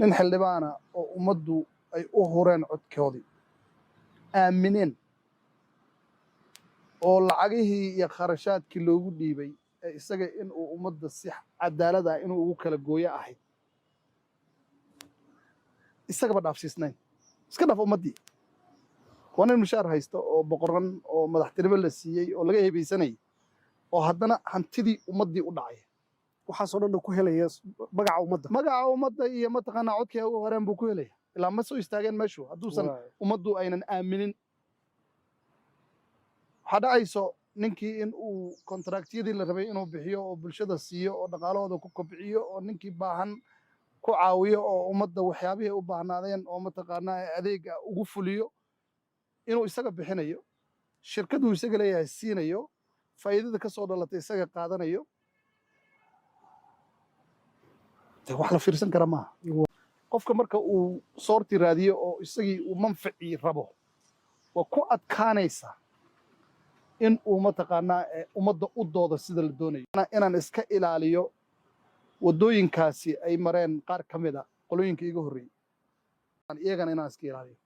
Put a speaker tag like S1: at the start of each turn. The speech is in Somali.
S1: nin xildhibaana oo ummaddu ay u hureen codkoodii aamineen oo lacagihii iyo kharashaadkii loogu dhiibay ee isaga in uu ummadda si cadaalad ah inuu ugu kala gooyo ahayd isagaba dhaafsiisnayn iska dhaaf ummaddii waa nin mushaar haysta oo boqoran oo madaxtinimo la siiyey oo laga hebaysanayay oo haddana hantidii ummaddii u dhacay
S2: waxaasoo dhan ku helaya magaca
S1: ummadda iyo mataqaanaa codkii ugu horeen buu ku helaya ilaa ma soo istaageen meeshu hadduusan ummaddu aynan aaminin waxaa dhacayso ninkii in uu kontaraaktiyadii la rabay inuu bixiyo oo bulshada siiyo oo dhaqaalahooda ku kobciyo oo ninkii baahan ku caawiyo oo ummadda waxyaabihii u baahnaadeen oo mataqaanaa adeega ugu fuliyo inuu isaga bixinayo shirkaduu isaga leeyahay siinayo faa'iidada ka soo dhalatay isaga qaadanayo wax la fiirsan kara maaha qofka marka uu soorti raadiyo oo isagii uu manficii rabo waa ku adkaanaysaa in uu mataqaanaa ummadda u dooda sida la doonayo inaan iska ilaaliyo waddooyinkaasi ay mareen qaar ka mid a qolooyinka iga horreeyey iyagana inaan iska ilaaliyo